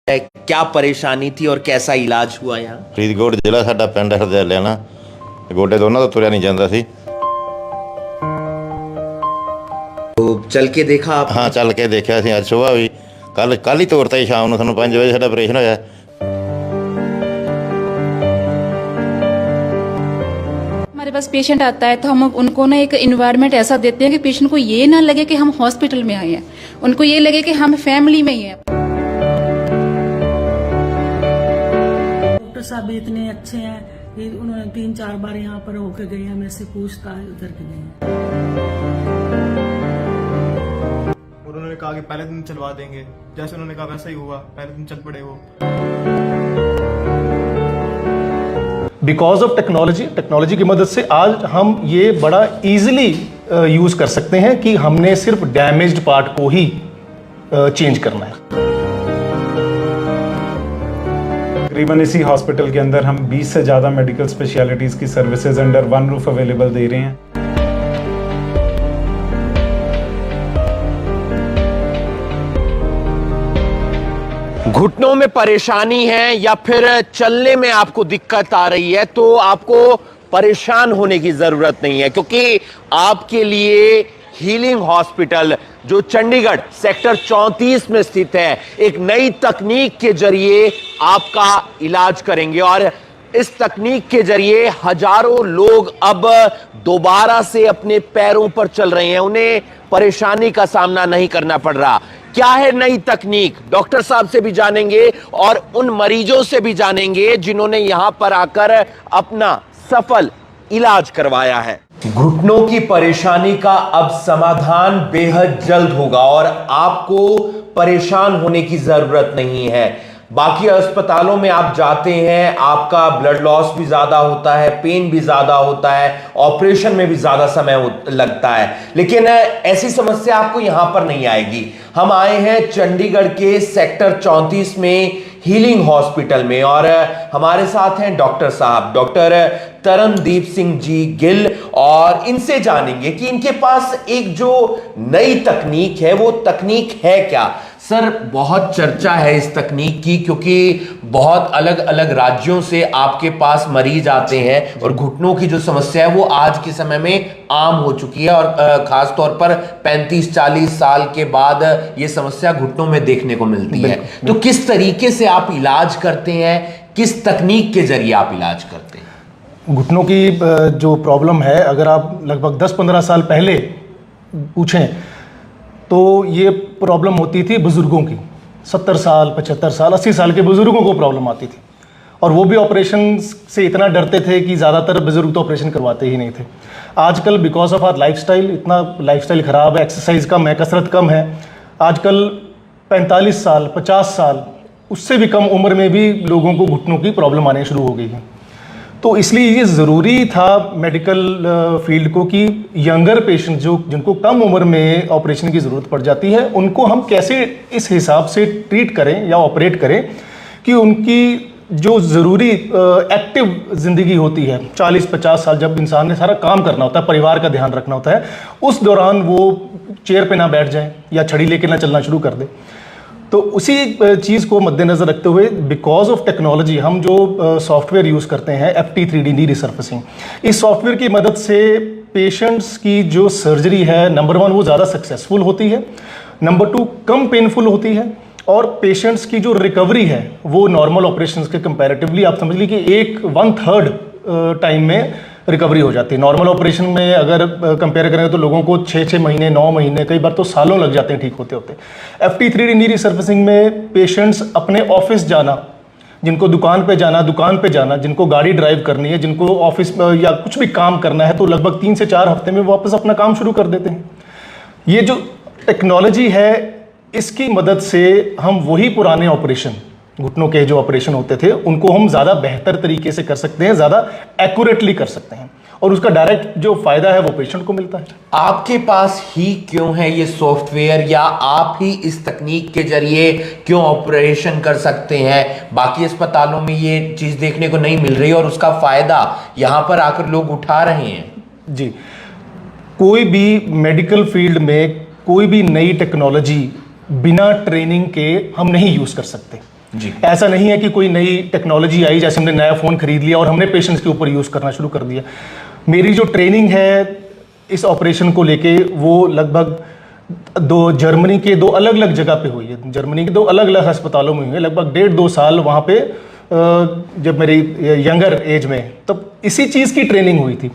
क्या परेशानी थी और कैसा इलाज हुआ यहाँ? ਫਰੀਦਕੋਟ ਜ਼ਿਲ੍ਹਾ ਸਾਡਾ ਪਿੰਡ ਹਰਦਿਆਲਾ ਗੋਡੇ ਦੋਨਾਂ ਤੋਂ ਤੁਰਿਆ ਨਹੀਂ ਜਾਂਦਾ ਸੀ। तो चल के देखा आप? ਹਾਂ ਚੱਲ ਕੇ ਦੇਖਿਆ ਸੀ ਅੱਜ ਸਵੇਰ ਵੀ ਕੱਲ ਹੀ ਤੋਰਤਾ ਸੀ ਸ਼ਾਮ ਨੂੰ ਸਾਨੂੰ 5 ਵਜੇ ਸਾਡਾ ਆਪਰੇਸ਼ਨ ਹੋਇਆ। हमारे पास पेशेंट आता है तो हम उनको ना एक इन्वायरमेंट ऐसा देते हैं कि पेशेंट को ये ना लगे कि हम हॉस्पिटल में आए हैं, उनको ये लगे कि हम फैमिली में ही हैं। डॉक्टर साहब भी इतने अच्छे हैं कि उन्होंने 3-4 बार यहाँ पर होके गए हैं, मेरे से पूछता है उधर के गए हैं। उन्होंने कहा कि पहले दिन चलवा देंगे, जैसे उन्होंने कहा वैसा ही हुआ, पहले दिन चल पड़े वो। बिकॉज ऑफ टेक्नोलॉजी की मदद से आज हम ये बड़ा इजीली यूज़ कर सकते हैं कि हमने सिर्फ डैमेज्ड पार्ट को ही चेंज करना है। तकरीबन इसी हॉस्पिटल के अंदर हम 20 से ज़्यादा मेडिकल स्पेशलिटीज़ की services under one roof available दे रहे हैं। घुटनों में परेशानी है या फिर चलने में आपको दिक्कत आ रही है तो आपको परेशान होने की जरूरत नहीं है, क्योंकि आपके लिए हीलिंग हॉस्पिटल जो चंडीगढ़ सेक्टर 34 में स्थित है एक नई तकनीक के जरिए आपका इलाज करेंगे और इस तकनीक के जरिए हजारों लोग अब दोबारा से अपने पैरों पर चल रहे हैं, उन्हें परेशानी का सामना नहीं करना पड़ रहा। क्या है नई तकनीक, डॉक्टर साहब से भी जानेंगे और उन मरीजों से भी जानेंगे जिन्होंने यहां पर आकर अपना सफल इलाज करवाया है। घुटनों की परेशानी का अब समाधान बेहद जल्द होगा और आपको परेशान होने की जरूरत नहीं है। बाकी अस्पतालों में आप जाते हैं, आपका ब्लड लॉस भी ज्यादा होता है, पेन भी ज्यादा होता है, ऑपरेशन में भी ज्यादा समय लगता है, लेकिन ऐसी समस्या आपको यहां पर नहीं आएगी। हम आए हैं चंडीगढ़ के सेक्टर 34 में हीलिंग हॉस्पिटल में और हमारे साथ हैं डॉक्टर साहब, डॉक्टर तरनदीप सिंह जी गिल, और इनसे जानेंगे कि इनके पास एक जो नई तकनीक है वो तकनीक है क्या। सर, बहुत चर्चा है इस तकनीक की क्योंकि बहुत अलग अलग राज्यों से आपके पास मरीज आते हैं और घुटनों की जो समस्या है वो आज के समय में आम हो चुकी है और खास तौर पर 35-40 साल के बाद ये समस्या घुटनों में देखने को मिलती है। तो किस तरीके से आप इलाज करते हैं, किस तकनीक के जरिए आप इलाज करते हैं? घुटनों की जो प्रॉब्लम है, अगर आप लगभग 10-15 साल पहले पूछें तो ये प्रॉब्लम होती थी बुज़ुर्गों की। 70 साल, 75 साल, 80 साल के बुज़ुर्गों को प्रॉब्लम आती थी और वो भी ऑपरेशन से इतना डरते थे कि ज़्यादातर बुज़ुर्ग तो ऑपरेशन करवाते ही नहीं थे। आजकल बिकॉज ऑफ आवर लाइफस्टाइल, इतना लाइफस्टाइल ख़राब है, एक्सरसाइज कम है, कसरत कम है, आजकल 45 साल, 50 साल, उससे भी कम उम्र में भी लोगों को घुटनों की प्रॉब्लम आने शुरू हो गई है। तो इसलिए ये ज़रूरी था मेडिकल फील्ड को कि यंगर पेशेंट जिनको कम उम्र में ऑपरेशन की ज़रूरत पड़ जाती है उनको हम कैसे इस हिसाब से ट्रीट करें या ऑपरेट करें कि उनकी जो ज़रूरी एक्टिव ज़िंदगी होती है, 40-50 साल जब इंसान ने सारा काम करना होता है, परिवार का ध्यान रखना होता है, उस दौरान वो चेयर पे ना बैठ जाए या छड़ी लेके ना चलना शुरू कर दे। तो उसी चीज़ को मद्देनज़र रखते हुए बिकॉज ऑफ टेक्नोलॉजी हम जो सॉफ्टवेयर यूज़ करते हैं FT3D नी रिसर्फेसिंग, इस सॉफ्टवेयर की मदद से पेशेंट्स की जो सर्जरी है, नंबर 1 वो ज़्यादा सक्सेसफुल होती है, नंबर 2 कम पेनफुल होती है और पेशेंट्स की जो रिकवरी है वो नॉर्मल ऑपरेशंस के कंपैरेटिवली आप समझ लीजिए कि 1/3 टाइम में रिकवरी हो जाती है। नॉर्मल ऑपरेशन में अगर कंपेयर करें तो लोगों को 6 महीने, 9 महीने, कई बार तो सालों लग जाते हैं ठीक होते होते। FT3D नी रिसर्फेसिंग में पेशेंट्स अपने ऑफिस जाना, जिनको दुकान पे जाना, जिनको गाड़ी ड्राइव करनी है, जिनको ऑफिस या कुछ भी काम करना है, तो लगभग 3 से 4 हफ्ते में वापस अपना काम शुरू कर देते हैं। ये जो टेक्नोलॉजी है इसकी मदद से हम वही पुराने ऑपरेशन, घुटनों के जो ऑपरेशन होते थे, उनको हम ज़्यादा बेहतर तरीके से कर सकते हैं, ज़्यादा एक्यूरेटली कर सकते हैं और उसका डायरेक्ट जो फ़ायदा है वो पेशेंट को मिलता है। आपके पास ही क्यों है ये सॉफ्टवेयर, या आप ही इस तकनीक के जरिए क्यों ऑपरेशन कर सकते हैं? बाकी अस्पतालों में ये चीज़ देखने को नहीं मिल रही और उसका फ़ायदा यहाँ पर आकर लोग उठा रहे हैं। जी, कोई भी मेडिकल फील्ड में कोई भी नई टेक्नोलॉजी बिना ट्रेनिंग के हम नहीं यूज़ कर सकते। जी। ऐसा नहीं है कि कोई नई टेक्नोलॉजी आई, जैसे हमने नया फ़ोन खरीद लिया और हमने पेशेंट्स के ऊपर यूज़ करना शुरू कर दिया। मेरी जो ट्रेनिंग है इस ऑपरेशन को लेके वो लगभग जर्मनी के 2 अलग अलग जगह पे हुई है। जर्मनी के 2 अलग अलग अस्पतालों में हुई है, लगभग 1.5-2 साल वहाँ पे जब मेरी यंगर एज में, तब इसी चीज़ की ट्रेनिंग हुई थी।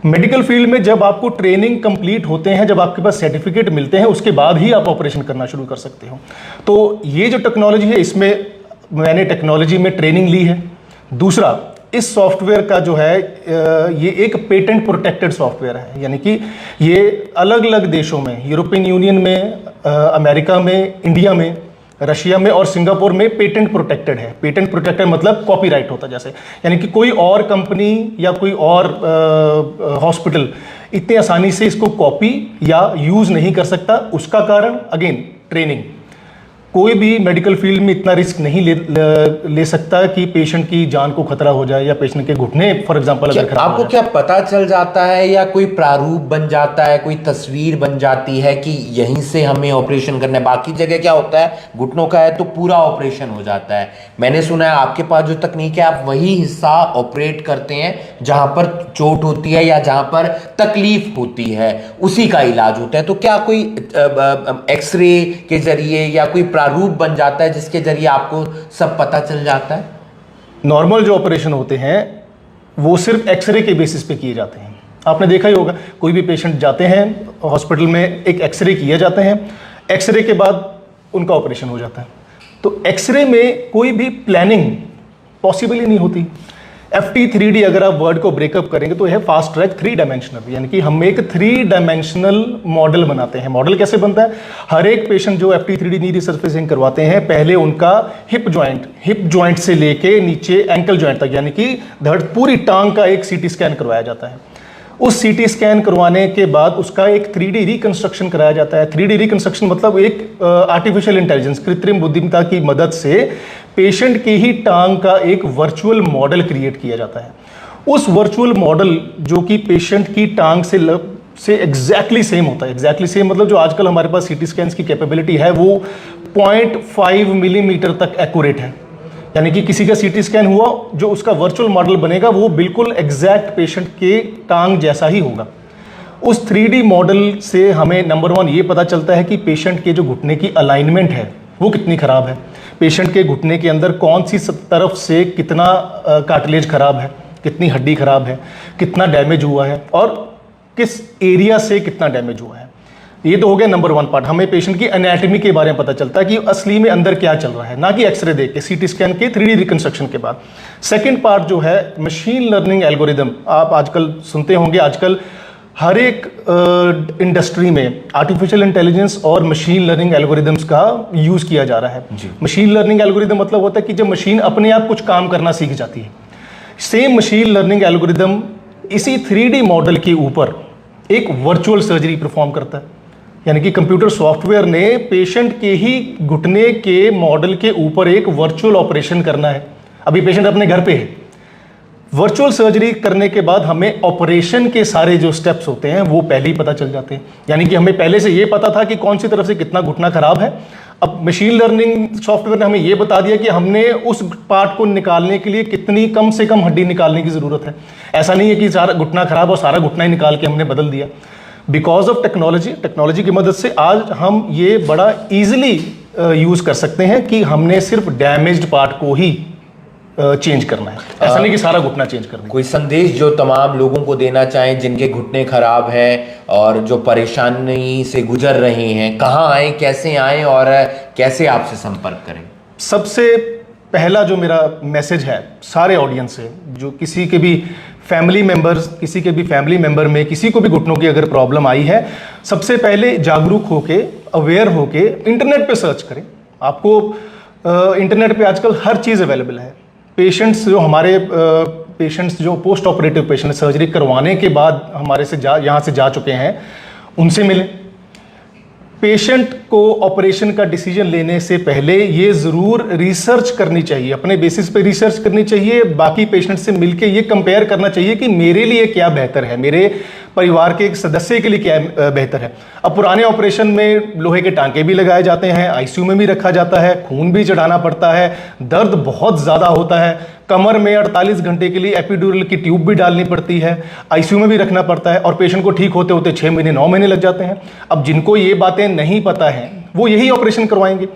मेडिकल फील्ड में जब आपको ट्रेनिंग कंप्लीट होते हैं, जब आपके पास सर्टिफिकेट मिलते हैं, उसके बाद ही आप ऑपरेशन करना शुरू कर सकते हो। तो ये जो टेक्नोलॉजी है, इसमें मैंने टेक्नोलॉजी में ट्रेनिंग ली है। दूसरा, इस सॉफ्टवेयर का जो है ये एक पेटेंट प्रोटेक्टेड सॉफ्टवेयर है, यानी कि ये अलग अलग देशों में, यूरोपियन यूनियन में, अमेरिका में, इंडिया में, रशिया में और सिंगापुर में पेटेंट प्रोटेक्टेड है। पेटेंट प्रोटेक्टेड मतलब कॉपीराइट होता है जैसे, यानी कि कोई और कंपनी या कोई और हॉस्पिटल इतनी आसानी से इसको कॉपी या यूज़ नहीं कर सकता। उसका कारण अगेन ट्रेनिंग। कोई भी मेडिकल फील्ड में इतना रिस्क नहीं ले सकता कि पेशेंट की जान को खतरा हो जाए या पेशेंट के घुटने फॉर एग्जांपल अगर खराब आपको क्या पता चल जाता है या कोई प्रारूप बन जाता है, कोई तस्वीर बन जाती है कि यहीं से हमें ऑपरेशन करना है? बाकी जगह क्या होता है, घुटनों का है तो पूरा ऑपरेशन हो जाता है। मैंने सुना है आपके पास जो तकनीक है, आप वही हिस्सा ऑपरेट करते हैं जहां पर चोट होती है या जहां पर तकलीफ होती है, उसी का इलाज होता है। तो क्या कोई एक्सरे के जरिए या कोई प्रारूप बन जाता है जिसके जरिए आपको सब पता चल जाता है? नॉर्मल जो ऑपरेशन होते हैं वो सिर्फ एक्सरे के बेसिस पे किए जाते हैं। आपने देखा ही होगा, कोई भी पेशेंट जाते हैं हॉस्पिटल में, एक एक्सरे किए जाते हैं, एक्सरे के बाद उनका ऑपरेशन हो जाता है। तो एक्सरे में कोई भी प्लानिंग पॉसिबल ही नहीं होती। FT3D अगर आप वर्ड को ब्रेकअप करेंगे तो यह फास्ट ट्रैक 3 डायमेंशनल, यानी कि हम एक 3 डायमेंशनल मॉडल बनाते हैं। मॉडल कैसे बनता है? हर एक पेशेंट जो FT3D नी रिसर्फेसिंग करवाते हैं, पहले उनका हिप जॉइंट से लेके नीचे एंकल जॉइंट तक, यानी कि धड़ पूरी टांग का एक CT स्कैन करवाया जाता है। उस CT स्कैन करवाने के बाद उसका एक 3D रिकंस्ट्रक्शन कराया जाता है। 3D रिकंस्ट्रक्शन मतलब एक आर्टिफिशियल इंटेलिजेंस, कृत्रिम बुद्धिमत्ता की मदद से पेशेंट की ही टांग का एक वर्चुअल मॉडल क्रिएट किया जाता है। उस वर्चुअल मॉडल जो कि पेशेंट की टांग से एग्जैक्टली सेम होता है। एग्जैक्टली सेम मतलब जो आजकल हमारे पास CT स्कैन्स की कैपेबिलिटी है वो 0.5 मिलीमीटर तक एक्यूरेट है, यानी कि किसी का CT स्कैन हुआ, जो उसका वर्चुअल मॉडल बनेगा वो बिल्कुल एग्जैक्ट पेशेंट के टांग जैसा ही होगा। उस 3D मॉडल से हमें नंबर 1 ये पता चलता है कि पेशेंट के जो घुटने की अलाइनमेंट है वो कितनी खराब है, पेशेंट के घुटने के अंदर कौन सी तरफ से कितना कार्टिलेज खराब है, कितनी हड्डी खराब है, कितना डैमेज हुआ है और किस एरिया से कितना डैमेज हुआ है। ये तो हो गया नंबर 1 पार्ट। हमें पेशेंट की एनाटॉमी के बारे में पता चलता है कि असली में अंदर क्या चल रहा है, ना कि एक्सरे देख के, CT स्कैन के 3D रिकंस्ट्रक्शन के बाद। सेकंड पार्ट जो है मशीन लर्निंग एल्गोरिदम, आप आजकल सुनते होंगे, आजकल हर एक इंडस्ट्री में आर्टिफिशियल इंटेलिजेंस और मशीन लर्निंग एल्गोरिदम्स का यूज़ किया जा रहा है। मशीन लर्निंग एल्गोरिदम मतलब होता है कि जब मशीन अपने आप कुछ काम करना सीख जाती है। सेम मशीन लर्निंग एल्गोरिदम इसी 3D मॉडल के ऊपर एक वर्चुअल सर्जरी परफॉर्म करता है, यानी कि कंप्यूटर सॉफ्टवेयर ने पेशेंट के ही घुटने के मॉडल के ऊपर एक वर्चुअल ऑपरेशन करना है। अभी पेशेंट अपने घर पे है, वर्चुअल सर्जरी करने के बाद हमें ऑपरेशन के सारे जो स्टेप्स होते हैं वो पहले ही पता चल जाते हैं, यानी कि हमें पहले से ये पता था कि कौन सी तरफ से कितना घुटना खराब है। अब मशीन लर्निंग सॉफ्टवेयर ने हमें ये बता दिया कि हमने उस पार्ट को निकालने के लिए कितनी कम से कम हड्डी निकालने की ज़रूरत है। ऐसा नहीं है कि सारा घुटना खराब और सारा घुटना ही निकाल के हमने बदल दिया। बिकॉज ऑफ टेक्नोलॉजी की मदद से आज हम ये बड़ा ईजिली यूज़ कर सकते हैं कि हमने सिर्फ डैमेज्ड पार्ट को ही चेंज करना है, ऐसा नहीं कि सारा घुटना चेंज करना है। कोई संदेश जो तमाम लोगों को देना चाहें जिनके घुटने खराब हैं और जो परेशानी से गुजर रहे हैं, कहाँ आए, कैसे आए और कैसे आपसे संपर्क करें? सबसे पहला जो मेरा मैसेज है सारे ऑडियंस से, जो किसी के भी फैमिली मेंबर में किसी को भी घुटनों की अगर प्रॉब्लम आई है, सबसे पहले जागरूक होके, अवेयर होके इंटरनेट पे सर्च करें। आपको इंटरनेट पे आजकल हर चीज़ अवेलेबल है। पेशेंट्स जो पोस्ट ऑपरेटिव पेशेंट सर्जरी करवाने के बाद हमारे से यहाँ से जा चुके हैं, उनसे मिलें। पेशेंट को ऑपरेशन का डिसीजन लेने से पहले ये ज़रूर रिसर्च करनी चाहिए, अपने बेसिस पे रिसर्च करनी चाहिए, बाकी पेशेंट से मिलके ये कंपेयर करना चाहिए कि मेरे लिए क्या बेहतर है, मेरे परिवार के एक सदस्य के लिए क्या बेहतर है। अब पुराने ऑपरेशन में लोहे के टांके भी लगाए जाते हैं, आईसीयू में भी रखा जाता है, खून भी चढ़ाना पड़ता है, दर्द बहुत ज़्यादा होता है, कमर में 48 घंटे के लिए एपिड्यूरल की ट्यूब भी डालनी पड़ती है, आईसीयू में भी रखना पड़ता है और पेशेंट को ठीक होते होते 6 महीने 9 महीने लग जाते हैं। अब जिनको ये बातें नहीं पता हैं वो यही ऑपरेशन करवाएंगे।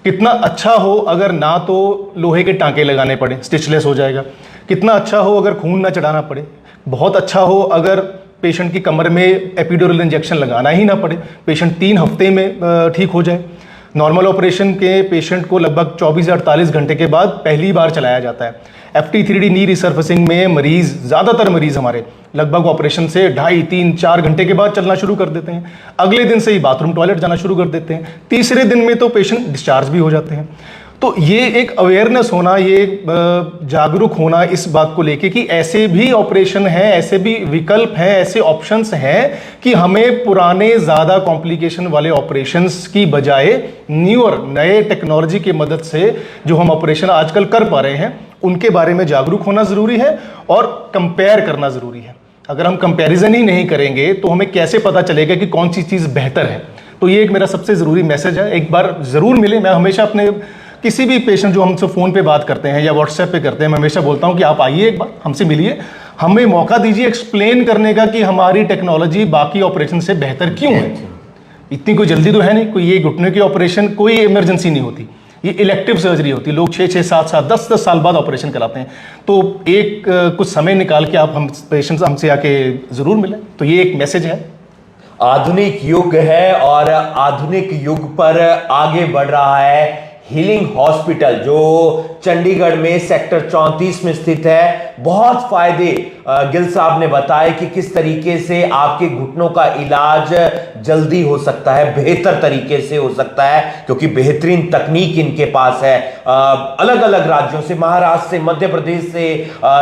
कितना अच्छा हो अगर ना तो लोहे के टांके लगाने पड़े, स्टिचलेस हो जाएगा। कितना अच्छा हो अगर खून ना चढ़ाना पड़े। बहुत अच्छा हो अगर पेशेंट की कमर में एपिड्यूरल इंजेक्शन लगाना ही ना पड़े, पेशेंट 3 हफ्ते में ठीक हो जाए। नॉर्मल ऑपरेशन के पेशेंट को लगभग 24 से 48 घंटे के बाद पहली बार चलाया जाता है। FT3D नी रिसर्फेसिंग में मरीज़, ज़्यादातर मरीज़ हमारे लगभग ऑपरेशन से 2.5, 3, 4 घंटे के बाद चलना शुरू कर देते हैं। अगले दिन से ही बाथरूम टॉयलेट जाना शुरू कर देते हैं। तीसरे दिन में तो पेशेंट डिस्चार्ज भी हो जाते हैं। तो ये एक अवेयरनेस होना, ये जागरूक होना इस बात को लेके कि ऐसे भी ऑपरेशन हैं, ऐसे भी विकल्प हैं, ऐसे ऑप्शंस हैं कि हमें पुराने ज़्यादा कॉम्प्लिकेशन वाले ऑपरेशंस की बजाय नए टेक्नोलॉजी की मदद से जो हम ऑपरेशन आजकल कर पा रहे हैं उनके बारे में जागरूक होना ज़रूरी है और कंपेयर करना ज़रूरी है। अगर हम कंपैरिजन ही नहीं करेंगे तो हमें कैसे पता चलेगा कि कौन सी चीज़ बेहतर है। तो ये एक मेरा सबसे ज़रूरी मैसेज है, एक बार ज़रूर मिले। मैं हमेशा अपने किसी भी पेशेंट जो हमसे फ़ोन पे बात करते हैं या व्हाट्सएप पे करते हैं, मैं हमेशा बोलता हूँ कि आप आइए, एक बार हमसे मिलिए, हमें मौका दीजिए एक्सप्लेन करने का कि हमारी टेक्नोलॉजी बाकी ऑपरेशन से बेहतर क्यों है। इतनी कोई जल्दी तो है नहीं, कोई ये घुटने की ऑपरेशन कोई इमरजेंसी नहीं होती, ये इलेक्टिव सर्जरी होती है। लोग 6-6, 7-7, 10-10 साल बाद ऑपरेशन कराते हैं। तो एक कुछ समय निकाल के आप हम पेशेंट्स हमसे आके ज़रूर मिलें। तो ये एक मैसेज है। आधुनिक युग है और आधुनिक युग पर आगे बढ़ रहा है हीलिंग हॉस्पिटल जो चंडीगढ़ में सेक्टर 34 में स्थित है। बहुत फायदे गिल साहब ने बताया कि किस तरीके से आपके घुटनों का इलाज जल्दी हो सकता है, बेहतर तरीके से हो सकता है, क्योंकि बेहतरीन तकनीक इनके पास है। अलग अलग राज्यों से, महाराष्ट्र से, मध्य प्रदेश से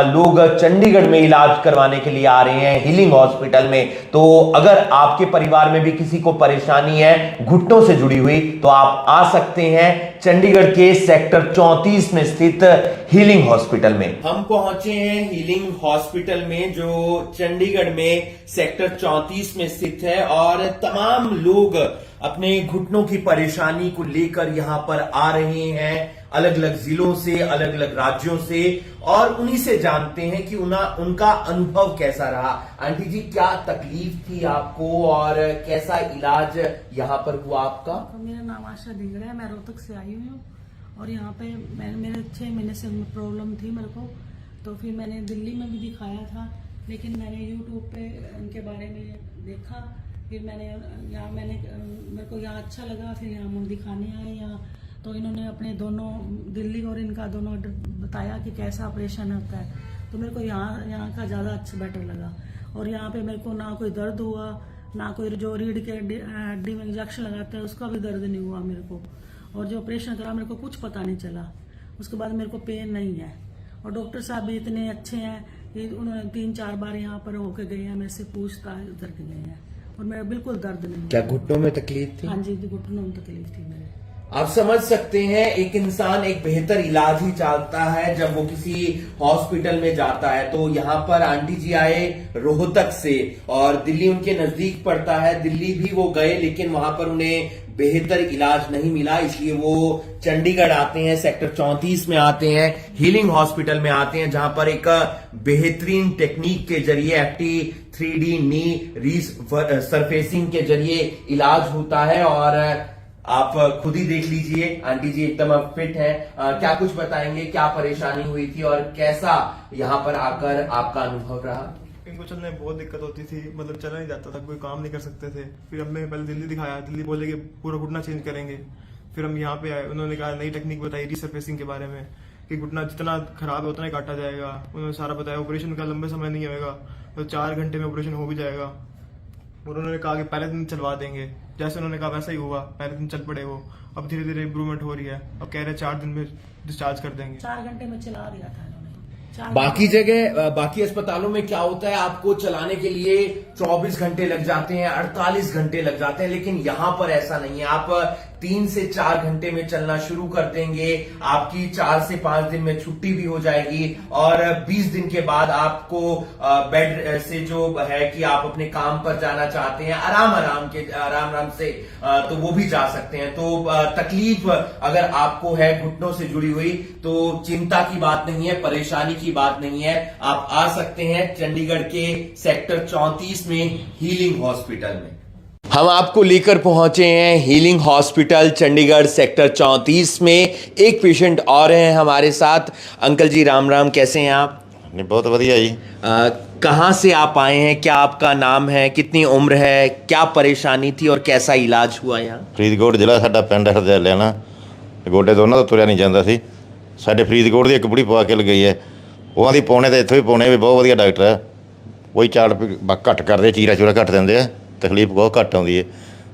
लोग चंडीगढ़ में इलाज करवाने के लिए आ रहे हैं हीलिंग हॉस्पिटल में। तो अगर आपके परिवार में भी किसी को परेशानी है घुटनों से जुड़ी हुई तो आप आ सकते हैं चंडीगढ़ के सेक्टर 34 में स्थित हीलिंग हॉस्पिटल में। हम पहुंचे हैं हीलिंग हॉस्पिटल में जो चंडीगढ़ में सेक्टर 34 में स्थित है और तमाम लोग अपने घुटनों की परेशानी को लेकर यहां पर आ रहे हैं, अलग अलग जिलों से, अलग अलग राज्यों से, और उन्हीं से जानते हैं कि उनका अनुभव कैसा रहा। आंटी जी, क्या तकलीफ थी आपको और कैसा इलाज यहां पर हुआ आपका? मेरा नाम आशा ढिंगरा है, मैं रोहतक से आई हुई हूँ और यहाँ पे मेरे 6 महीने से प्रॉब्लम थी मेरे को। तो फिर मैंने दिल्ली में भी दिखाया था, लेकिन मैंने यूट्यूब पे इनके बारे में देखा, फिर मेरे को यहाँ अच्छा लगा, फिर यहाँ मुझे दिखाने आए यहाँ। तो इन्होंने अपने दोनों, दिल्ली और इनका दोनों बताया कि कैसा ऑपरेशन होता है। तो मेरे को यहाँ का ज़्यादा अच्छा बेटर लगा। और यहाँ पे मेरे को ना कोई दर्द हुआ, ना कोई जो रीढ़ के हड्डी में इंजेक्शन लगाते हैं उसका भी दर्द नहीं हुआ मेरे को। और जो ऑपरेशन करा मेरे को कुछ पता नहीं चला, उसके बाद मेरे को पेन नहीं है। और डॉक्टर साहब भी इतने अच्छे हैं कि उन्होंने 3-4 बार यहाँ पर होके गए हैं, मेरे से पूछताछ करके गए हैं और मेरा बिल्कुल दर्द नहीं। क्या घुटनों में तकलीफ थी? हाँ जी, घुटनों में तकलीफ थी मेरे। आप समझ सकते हैं, एक इंसान एक बेहतर इलाज ही चाहता है जब वो किसी हॉस्पिटल में जाता है। तो यहाँ पर आंटी जी आए रोहतक से और दिल्ली उनके नजदीक पड़ता है, दिल्ली भी वो गए लेकिन वहां पर उन्हें बेहतर इलाज नहीं मिला, इसलिए वो चंडीगढ़ आते हैं, सेक्टर 34 में आते हैं, हीलिंग हॉस्पिटल में आते हैं, जहां पर एक बेहतरीन टेक्निक के जरिए FT3D नी रिसर्फेसिंग के जरिए इलाज होता है। और आप खुद ही देख लीजिए, आंटी जी एकदम फिट है। क्या कुछ बताएंगे, क्या परेशानी हुई थी और कैसा यहाँ पर आकर आपका अनुभव रहा? इनको चलने में बहुत दिक्कत होती थी, मतलब चला नहीं जाता था, कोई काम नहीं कर सकते थे। फिर हमने पहले दिल्ली दिखाया, दिल्ली बोले कि पूरा घुटना चेंज करेंगे। फिर हम यहाँ पे आए, उन्होंने कहा नई टेक्निक बताई रिसर्फेसिंग के बारे में कि घुटना जितना खराब है उतना ही काटा जाएगा। उन्होंने सारा बताया, ऑपरेशन का लंबे समय नहीं होगा, तो 4 घंटे में ऑपरेशन हो भी जाएगा। और उन्होंने कहा कि पहले दिन चलवा देंगे, जैसे उन्होंने कहा वैसा ही हुआ, पहले दिन चल पड़े वो। अब धीरे धीरे इम्प्रूवमेंट हो रही है, अब कह रहे 4 दिन में डिस्चार्ज कर देंगे। 4 घंटे में चला दिया था इन्होंने, बाकी जगह बाकी अस्पतालों में क्या होता है, आपको चलाने के लिए 24 घंटे लग जाते हैं, 48 घंटे लग जाते हैं, लेकिन यहां पर ऐसा नहीं है। आप 3 से 4 घंटे में चलना शुरू कर देंगे, आपकी 4 से 5 दिन में छुट्टी भी हो जाएगी और 20 दिन के बाद आपको बेड से जो है कि आप अपने काम पर जाना चाहते हैं आराम से तो वो भी जा सकते हैं। तो तकलीफ अगर आपको है घुटनों से जुड़ी हुई तो चिंता की बात नहीं है, परेशानी की बात नहीं है। आप आ सकते हैं चंडीगढ़ के सेक्टर 34 में हीलिंग हॉस्पिटल में। हम आपको लेकर पहुंचे हैं हीलिंग हॉस्पिटल चंडीगढ़ सेक्टर 34 में। एक पेशेंट और हैं हमारे साथ। अंकल जी राम राम, कैसे हैं आप? नहीं, बहुत बढ़िया जी। कहाँ से आप आए हैं, क्या आपका नाम है, कितनी उम्र है, क्या परेशानी थी और कैसा इलाज हुआ यहाँ? ਫਰੀਦਕੋਟ ਜ਼ਿਲ੍ਹਾ ਸਾਡਾ ਪਿੰਡ ਹਰਦਿਆਲਿਆਣਾ। ਗੋਡੇ ਦੋਨਾਂ ਤੋਂ ਤੁਰਿਆ ਨਹੀਂ ਜਾਂਦਾ ਸੀ। ਸਾਡੇ ਫਰੀਦਕੋਟ ਦੀ ਇੱਕ ਬੁੜੀ ਪਵਾ ਕੇ ਲਗਾਈ ਹੈ, ਉਹਨਾਂ ਦੀ ਪੌਣੇ ਤੇ ਇੱਥੋਂ ਵੀ ਪੌਣੇ ਵੀ ਬਹੁਤ ਵਧੀਆ ਡਾਕਟਰ ਹੈ। ਕੋਈ ਚਾੜ ਘੱਟ ਕਰਦੇ, ਚੀਰਾ ਚੂਰਾ ਘੱਟ ਦਿੰਦੇ ਆ, ਤਕਲੀਫ ਬਹੁਤ ਘੱਟ ਆਉਂਦੀ ਹੈ।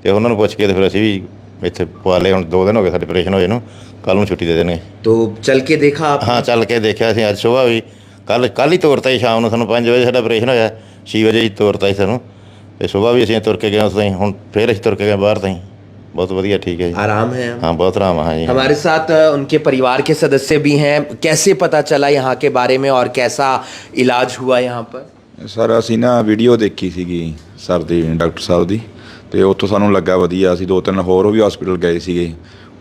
ਤੇ ਉਹਨਾਂ ਨੂੰ ਪੁੱਛ ਕੇ ਤੇ ਫਿਰ ਅਸੀਂ ਵੀ ਇੱਥੇ ਪਵਾ ਲਏ। ਹੁਣ 2 ਦਿਨ ਹੋ ਗਏ ਸਾਡੇ ਆਪਰੇਸ਼ਨ ਹੋਏ ਨੂੰ, ਕੱਲ੍ਹ ਨੂੰ ਛੁੱਟੀ ਦੇ ਦੇਣਗੇ। तो चल के देखा आप? ਹਾਂ, ਚੱਲ ਕੇ ਦੇਖਿਆ ਸੀ ਅੱਜ ਸੁਬਾਹ ਵੀ। ਕੱਲ੍ਹ ਹੀ ਤੋਰਤਾ ਸੀ, ਸ਼ਾਮ ਨੂੰ ਸਾਨੂੰ 5 ਵਜੇ ਸਾਡਾ ਆਪਰੇਸ਼ਨ ਹੋਇਆ, 6 ਵਜੇ ਹੀ ਤੋਰਤਾ ਸੀ ਸਾਨੂੰ। ਤੇ ਸੁਬਾਹ ਵੀ ਅਸੀਂ ਤੁਰ ਕੇ ਗਏ ਉੱਥੇ, ਹੁਣ ਫਿਰ ਅਸੀਂ ਤੁਰ ਕੇ ਗਏ ਬਾਹਰ ਤਾਈਂ। बहुत बढ़िया, ठीक है जी। आराम है? हाँ, बहुत आराम है। हाँ जी। हमारे साथ उनके परिवार के सदस्य भी हैं। कैसे पता चला यहाँ के बारे में और कैसा इलाज हुआ यहाँ पर? ਸਰ ਅਸੀਂ ਨਾ ਵੀਡੀਓ ਦੇਖੀ ਸੀਗੀ ਸਰ ਦੀ, ਡਾਕਟਰ ਸਾਹਿਬ ਦੀ, ਤੇ ਉੱਥੋਂ ਸਾਨੂੰ ਲੱਗਾ ਵਧੀਆ। ਅਸੀਂ 2-3 ਹੋਰ ਵੀ ਹਸਪੀਟਲ ਗਏ ਸੀਗੇ,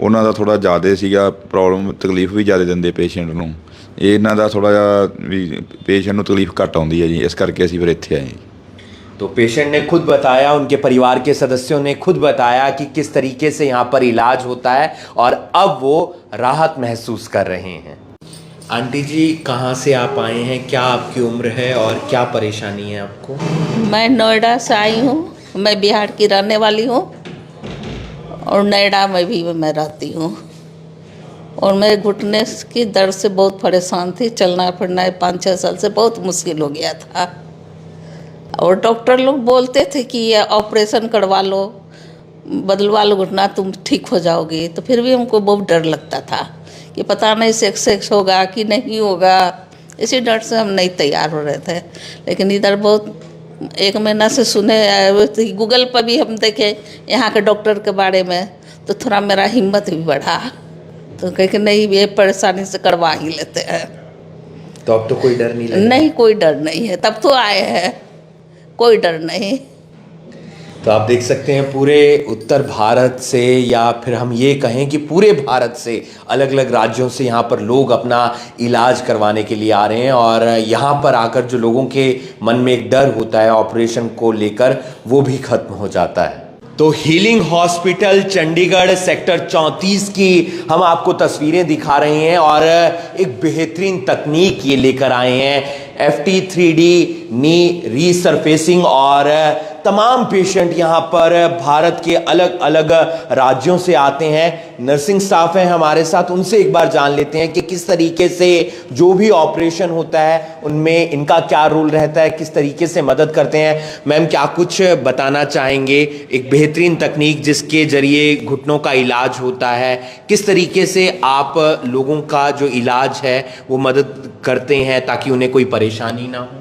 ਉਹਨਾਂ ਦਾ ਥੋੜਾ ਜ਼ਿਆਦਾ ਸੀਗਾ ਪ੍ਰੋਬਲਮ, ਤਕਲੀਫ ਵੀ ਜ਼ਿਆਦਾ ਦਿੰਦੇ ਪੇਸ਼ੈਂਟ ਨੂੰ। ਇਹਨਾਂ ਦਾ ਥੋੜਾ ਜਿਹਾ ਵੀ ਪੇਸ਼ੈਂਟ ਨੂੰ ਤਕਲੀਫ ਘੱਟ ਆਉਂਦੀ ਹੈ ਜੀ, ਇਸ ਕਰਕੇ ਅਸੀਂ ਫਿਰ ਇੱਥੇ ਆਏ। तो पेशेंट ने खुद बताया, उनके परिवार के सदस्यों ने खुद बताया कि किस तरीके से यहाँ पर इलाज होता है और अब वो राहत महसूस कर रहे हैं। आंटी जी, कहाँ से आप आए हैं, क्या आपकी उम्र है और क्या परेशानी है आपको? मैं नोएडा से आई हूँ, मैं बिहार की रहने वाली हूँ और नोएडा में भी मैं रहती हूँ। और मैं घुटने की दर्द से बहुत परेशान थी, चलना फिरना 5-6 साल से बहुत मुश्किल हो गया था। और डॉक्टर लोग बोलते थे कि ये ऑपरेशन करवा लो, बदलवा लो घुटना, तुम ठीक हो जाओगे। तो फिर भी हमको बहुत डर लगता था कि पता नहीं सेक्स होगा कि नहीं होगा, इसी डर से हम नहीं तैयार हो रहे थे। लेकिन इधर बहुत 1 महीना से सुने, गूगल पर भी हम देखे यहाँ के डॉक्टर के बारे में, तो थोड़ा मेरा हिम्मत भी बढ़ा। तो कह के नहीं, ये परेशानी से करवा ही लेते हैं। तो अब तो कोई डर नहीं लगा? नहीं, कोई डर नहीं है, तब तो आए हैं, कोई डर नहीं। तो आप देख सकते हैं पूरे उत्तर भारत से, या फिर हम ये कहें कि पूरे भारत से अलग अलग राज्यों से यहाँ पर लोग अपना इलाज करवाने के लिए आ रहे हैं। और यहाँ पर आकर जो लोगों के मन में एक डर होता है ऑपरेशन को लेकर, वो भी खत्म हो जाता है। तो हीलिंग हॉस्पिटल चंडीगढ़ सेक्टर 34 की हम आपको तस्वीरें दिखा रहे हैं और एक बेहतरीन तकनीक ये लेकर आए हैं, FT3D नी रीसरफेसिंग। और तमाम पेशेंट यहाँ पर भारत के अलग अलग राज्यों से आते हैं। नर्सिंग स्टाफ है हमारे साथ, उनसे एक बार जान लेते हैं कि किस तरीके से जो भी ऑपरेशन होता है उनमें इनका क्या रोल रहता है, किस तरीके से मदद करते हैं। मैम, क्या कुछ बताना चाहेंगे? एक बेहतरीन तकनीक जिसके जरिए घुटनों का इलाज होता है, किस तरीके से आप लोगों का जो इलाज है वो मदद करते हैं ताकि उन्हें कोई परेशानी ना हो?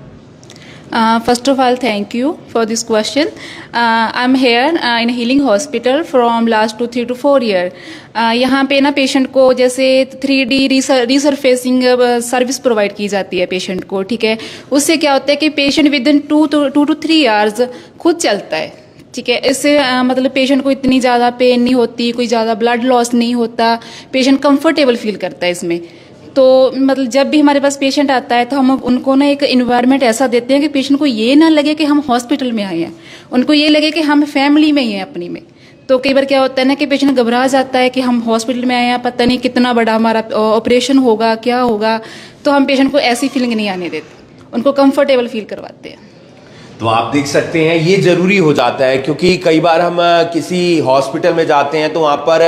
First of all, thank you for this question. I'm here in Healing Hospital from last 3 to 4 years. यहाँ पे ना पेशेंट को जैसे 3D रीसरफेसिंग सर्विस प्रोवाइड की जाती है पेशेंट को, ठीक है। उससे क्या होता है कि patient with in 2 to 3 hours खुद चलता है, ठीक है। इससे मतलब पेशेंट को इतनी ज़्यादा पेन नहीं होती, कोई ज़्यादा ब्लड लॉस नहीं होता, पेशेंट कंफर्टेबल फील करता है इसमें। तो मतलब जब भी हमारे पास पेशेंट आता है तो हम उनको ना एक इन्वायरमेंट ऐसा देते हैं कि पेशेंट को ये ना लगे कि हम हॉस्पिटल में आए हैं, उनको ये लगे कि हम फैमिली में ही हैं अपनी में। तो कई बार क्या होता है ना कि पेशेंट घबरा जाता है कि हम हॉस्पिटल में आए हैं, पता नहीं कितना बड़ा हमारा ऑपरेशन होगा, क्या होगा। तो हम पेशेंट को ऐसी फीलिंग नहीं आने देते, उनको कंफर्टेबल फील करवाते हैं। तो आप देख सकते हैं ये जरूरी हो जाता है, क्योंकि कई बार हम किसी हॉस्पिटल में जाते हैं तो वहां पर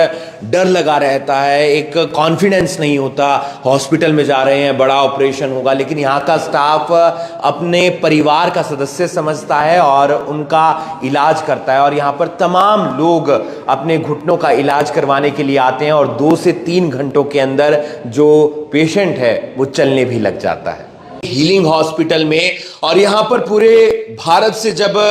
डर लगा रहता है, एक कॉन्फिडेंस नहीं होता, हॉस्पिटल में जा रहे हैं, बड़ा ऑपरेशन होगा। लेकिन यहाँ का स्टाफ अपने परिवार का सदस्य समझता है और उनका इलाज करता है। और यहाँ पर तमाम लोग अपने घुटनों का इलाज करवाने के लिए आते हैं और 2 से 3 घंटों के अंदर जो पेशेंट है वो चलने भी लग जाता है। हीलिंग हॉस्पिटल में, और यहां पर पूरे भारत से जब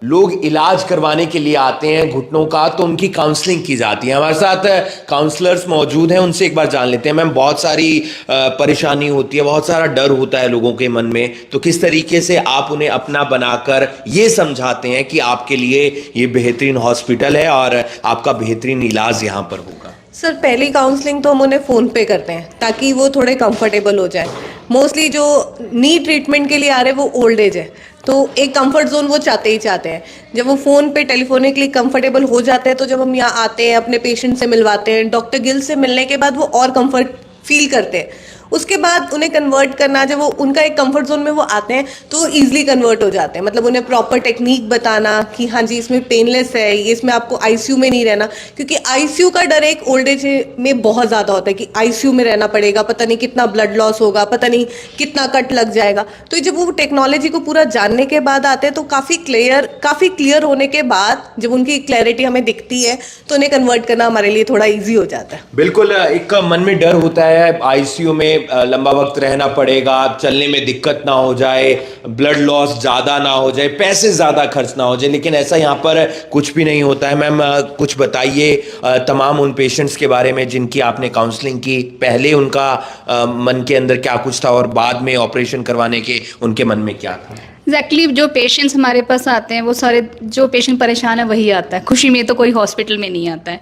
लोग इलाज करवाने के लिए आते हैं घुटनों का, तो उनकी काउंसलिंग की जाती है। हमारे साथ काउंसलर्स मौजूद हैं, उनसे एक बार जान लेते हैं। मैम, बहुत सारी परेशानी होती है, बहुत सारा डर होता है लोगों के मन में, तो किस तरीके से आप उन्हें अपना बनाकर ये समझाते हैं कि आपके लिए ये बेहतरीन हॉस्पिटल है और आपका बेहतरीन इलाज यहाँ पर होगा? सर, पहली काउंसलिंग तो हम उन्हें फ़ोन पे करते हैं ताकि वो थोड़े कंफर्टेबल हो जाए। मोस्टली जो नी ट्रीटमेंट के लिए आ रहे हैं वो ओल्ड एज है, तो एक कंफर्ट जोन वो चाहते ही चाहते हैं। जब वो फ़ोन पे टेलीफोनिकली कंफर्टेबल हो जाते हैं, तो जब हम यहाँ आते हैं, अपने पेशेंट से मिलवाते हैं, डॉक्टर गिल से मिलने के बाद वो और कंफर्ट फील करते हैं। उसके बाद उन्हें कन्वर्ट करना, जब वो उनका एक कंफर्ट जोन में वो आते हैं तो ईजिली कन्वर्ट हो जाते हैं। मतलब उन्हें प्रॉपर टेक्निक बताना कि हाँ जी इसमें पेनलेस है, ये इसमें आपको आईसीयू में नहीं रहना, क्योंकि आईसीयू का डर एक ओल्ड एज में बहुत ज़्यादा होता है कि आईसीयू में रहना पड़ेगा, पता नहीं कितना ब्लड लॉस होगा, पता नहीं कितना कट लग जाएगा। तो जब वो टेक्नोलॉजी को पूरा जानने के बाद आते हैं तो काफ़ी क्लियर होने के बाद जब उनकी क्लैरिटी हमें दिखती है तो उन्हें कन्वर्ट करना हमारे लिए थोड़ा ईजी हो जाता है। बिल्कुल, एक मन में डर होता है आईसीयू में लंबा वक्त रहना पड़ेगा, चलने में दिक्कत ना हो जाए, ब्लड लॉस ज्यादा ना हो जाए, पैसे ज्यादा खर्च ना हो जाए, लेकिन ऐसा यहाँ पर कुछ भी नहीं होता है। मैम, कुछ बताइए तमाम उन पेशेंट्स के बारे में जिनकी आपने काउंसलिंग की, पहले उनका मन के अंदर क्या कुछ था और बाद में ऑपरेशन करवाने के उनके मन में क्या था? एग्जैक्टली जो पेशेंट्स हमारे पास आते हैं वो सारे जो पेशेंट परेशान है वही आता है, खुशी में तो कोई हॉस्पिटल में नहीं आता है।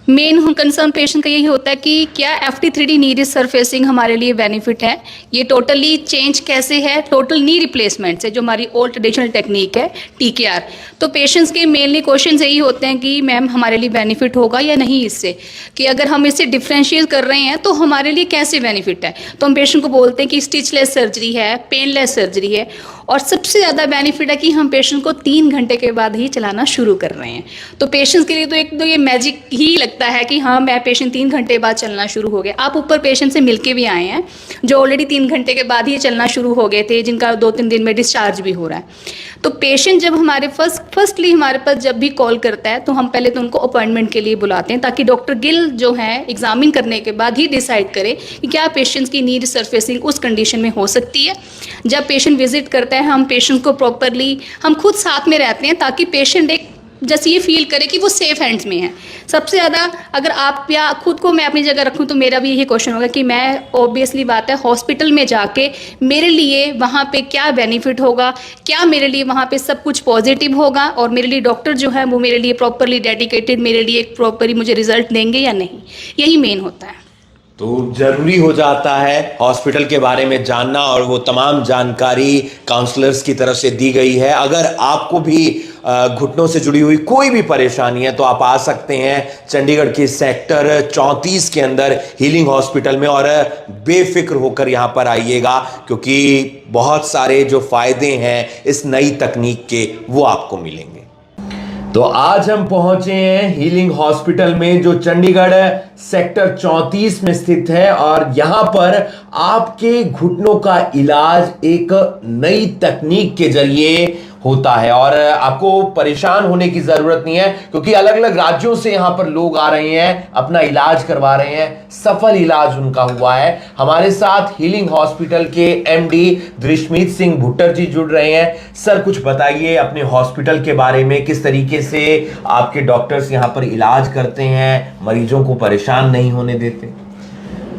मेन कंसर्न पेशेंट का यही होता है कि क्या FT3D नी रिसरफेसिंग हमारे लिए बेनिफिट है, ये टोटली चेंज कैसे है, टोटल नी रिप्लेसमेंट से जो हमारी ओल्ड ट्रेडिशनल टेक्निक है TKR। तो पेशेंट्स के मेनली क्वेश्चन यही होते हैं कि मैम हमारे लिए बेनिफिट होगा या नहीं इससे, कि अगर हम इससे डिफ्रेंशिएट कर रहे हैं तो हमारे लिए कैसे बेनिफिट है। तो हम पेशेंट को बोलते हैं कि स्टिचलेस सर्जरी है, पेनलेस सर्जरी है, और सबसे ज़्यादा बेनिफिट है कि हम पेशेंट को 3 घंटे के बाद ही चलाना शुरू कर रहे हैं। तो पेशेंट्स के लिए तो एक तो ये मैजिक ही लगता है कि हाँ मैं पेशेंट 3 घंटे बाद चलना शुरू हो गया। आप ऊपर पेशेंट से मिलके भी आए हैं जो ऑलरेडी 3 घंटे के बाद ही चलना शुरू हो गए थे, जिनका 2-3 दिन में डिस्चार्ज भी हो रहा है। तो पेशेंट जब हमारे फर्स्टली हमारे पास जब भी कॉल करता है तो हम पहले तो उनको अपॉइंटमेंट के लिए बुलाते हैं, ताकि डॉक्टर गिल जो है एग्जामिन करने के बाद ही डिसाइड करे कि क्या पेशेंट्स की नी रिसरफेसिंग उस कंडीशन में हो सकती है। जब पेशेंट विजिट करता है हम पेशेंट को प्रॉपरली हम खुद साथ में रहते हैं, ताकि पेशेंट एक जैसे ये फील करे कि वो सेफ हैंड्स में है। सबसे ज़्यादा अगर आप या खुद को मैं अपनी जगह रखूं तो मेरा भी यही क्वेश्चन होगा कि मैं ऑब्वियसली बात है हॉस्पिटल में जाके मेरे लिए वहाँ पे क्या बेनिफिट होगा, क्या मेरे लिए वहाँ पे सब कुछ पॉजिटिव होगा, और मेरे लिए डॉक्टर जो है वो मेरे लिए प्रॉपरली डेडिकेटेड मेरे लिए एक प्रॉपरली मुझे रिजल्ट देंगे या नहीं, यही मेन होता है। तो जरूरी हो जाता है हॉस्पिटल के बारे में जानना, और वो तमाम जानकारी काउंसलर्स की तरफ से दी गई है। अगर आपको भी घुटनों से जुड़ी हुई कोई भी परेशानी है तो आप आ सकते हैं चंडीगढ़ के सेक्टर 34 के अंदर हीलिंग हॉस्पिटल में, और बेफिक्र होकर यहां पर आइएगा, क्योंकि बहुत सारे जो फायदे हैं इस नई तकनीक के वो आपको मिलेंगे। तो आज हम पहुंचे हैं हीलिंग हॉस्पिटल में जो चंडीगढ़ सेक्टर 34 में स्थित है, और यहां पर आपके घुटनों का इलाज एक नई तकनीक के जरिए होता है, और आपको परेशान होने की जरूरत नहीं है, क्योंकि अलग अलग राज्यों से यहां पर लोग आ रहे हैं, अपना इलाज करवा रहे हैं, सफल इलाज उनका हुआ है। हमारे साथ हीलिंग हॉस्पिटल के MD दृष्मीत सिंह भुट्टर जी जुड़ रहे हैं। सर, कुछ बताइए अपने हॉस्पिटल के बारे में, किस तरीके से आपके डॉक्टर्स यहां पर इलाज करते हैं, मरीजों को परेशान नहीं होने देते?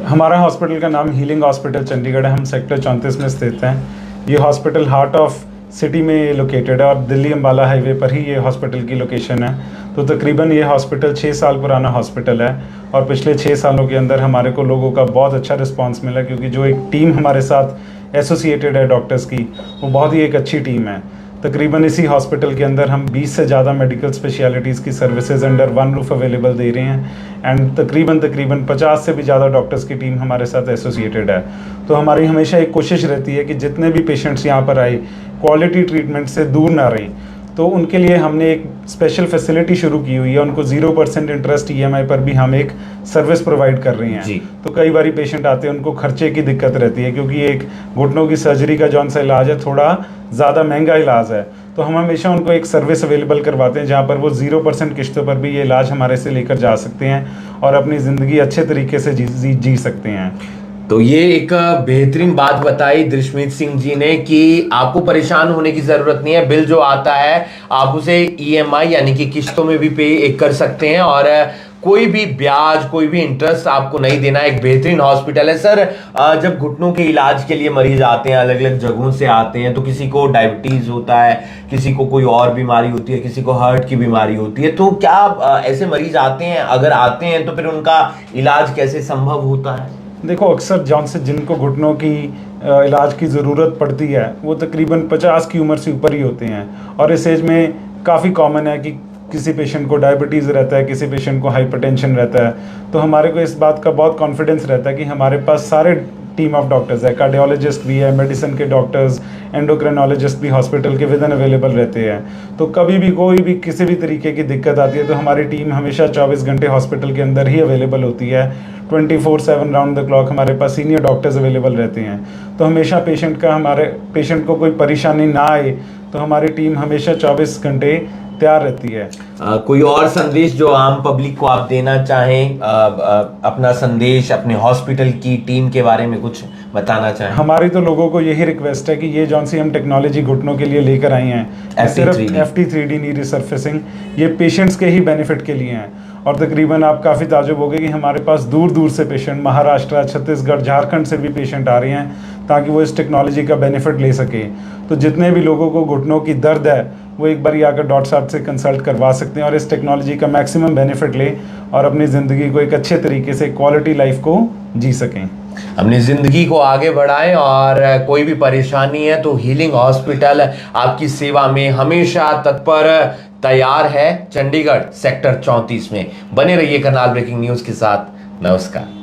हमारा हॉस्पिटल का नाम हीलिंग हॉस्पिटल चंडीगढ़ है, हम सेक्टर 34 में स्थित हैं। ये हॉस्पिटल हार्ट ऑफ सिटी में लोकेटेड है और दिल्ली अम्बाला हाईवे पर ही ये हॉस्पिटल की लोकेशन है। तो तकरीबन ये हॉस्पिटल 6 साल पुराना हॉस्पिटल है, और पिछले 6 सालों के अंदर हमारे को लोगों का बहुत अच्छा रिस्पांस मिला, क्योंकि जो एक टीम हमारे साथ एसोसिएटेड है डॉक्टर्स की, वो बहुत ही एक अच्छी टीम है। तकरीबन इसी हॉस्पिटल के अंदर हम 20 से ज़्यादा मेडिकल स्पेशलिटीज़ की services under one roof available दे रहे हैं, एंड तकरीबन 50 से भी ज़्यादा डॉक्टर्स की टीम हमारे साथ एसोसिएटेड है। तो हमारी हमेशा एक कोशिश रहती है कि जितने भी पेशेंट्स यहाँ पर आए क्वालिटी ट्रीटमेंट से दूर ना रहें, तो उनके लिए हमने एक स्पेशल फैसिलिटी शुरू की हुई है। उनको 0% इंटरेस्ट EMI पर भी हम एक सर्विस प्रोवाइड कर रहे हैं। तो कई बार पेशेंट आते हैं, उनको खर्चे की दिक्कत रहती है, क्योंकि एक घुटनों की सर्जरी का जौन सा इलाज है थोड़ा ज़्यादा महंगा इलाज है। तो हम हमेशा उनको एक सर्विस अवेलेबल करवाते हैं जहाँ पर वो 0% किश्तों पर भी ये इलाज हमारे से लेकर जा सकते हैं और अपनी ज़िंदगी अच्छे तरीके से जी सकते हैं। तो ये एक बेहतरीन बात बताई दृश्यमीत सिंह जी ने कि आपको परेशान होने की जरूरत नहीं है। बिल जो आता है आप उसे EMI यानी कि किस्तों में भी पे कर सकते हैं और कोई भी ब्याज कोई भी इंटरेस्ट आपको नहीं देना। एक बेहतरीन हॉस्पिटल है। सर, जब घुटनों के इलाज के लिए मरीज आते हैं, अलग अलग जगहों से आते हैं, तो किसी को डायबिटीज होता है, किसी को कोई और बीमारी होती है, किसी को हार्ट की बीमारी होती है, तो क्या ऐसे मरीज आते हैं? अगर आते हैं तो फिर उनका इलाज कैसे संभव होता है? देखो, अक्सर जॉन से जिनको घुटनों की इलाज की ज़रूरत पड़ती है वो तकरीबन 50 की उम्र से ऊपर ही होते हैं और इस एज में काफ़ी कॉमन है कि किसी पेशेंट को डायबिटीज़ रहता है, किसी पेशेंट को हाइपरटेंशन रहता है। तो हमारे को इस बात का बहुत कॉन्फिडेंस रहता है कि हमारे पास सारे टीम ऑफ डॉक्टर्स है, कार्डियोलॉजिस्ट भी है, मेडिसिन के डॉक्टर्स, एंडोक्रिनोलॉजिस्ट भी हॉस्पिटल के विद इन अवेलेबल रहते हैं। तो कभी भी कोई भी किसी भी तरीके की दिक्कत आती है तो हमारी टीम हमेशा 24 घंटे हॉस्पिटल के अंदर ही अवेलेबल होती है। 24/7 राउंड द क्लॉक हमारे पास सीनियर डॉक्टर्स अवेलेबल रहते हैं। तो हमेशा हमारे पेशेंट को कोई परेशानी ना आए तो हमारी टीम हमेशा 24 घंटे तैयार रहती है। कोई और संदेश जो आम पब्लिक को आप देना चाहें, अपना संदेश अपने हॉस्पिटल की टीम के बारे में कुछ बताना चाहें? हमारी तो लोगों को यही रिक्वेस्ट है कि ये जौन सी हम टेक्नोलॉजी घुटनों के लिए लेकर आई हैं, सिर्फ FT3D नी रिसर्फेसिंग, ये पेशेंट्स के ही बेनिफिट के लिए हैं। और तकरीबन आप काफ़ी ताजुब हो गए कि हमारे पास दूर दूर से पेशेंट, महाराष्ट्र, छत्तीसगढ़, झारखंड से भी पेशेंट आ रहे हैं ताकि वो इस टेक्नोलॉजी का बेनिफिट ले सके। तो जितने भी लोगों को घुटनों की दर्द है वो एक बार आकर डॉक्टर साहब से कंसल्ट करवा सकते हैं और इस टेक्नोलॉजी का मैक्सिमम बेनिफिट लें और अपनी ज़िंदगी को एक अच्छे तरीके से क्वालिटी लाइफ को जी सकें। अपनी ज़िंदगी को आगे बढ़ाएं और कोई भी परेशानी है तो हीलिंग हॉस्पिटल आपकी सेवा में हमेशा तत्पर तैयार है। चंडीगढ़ सेक्टर 34 में। बने रहिए करनाल ब्रेकिंग न्यूज़ के साथ। नमस्कार।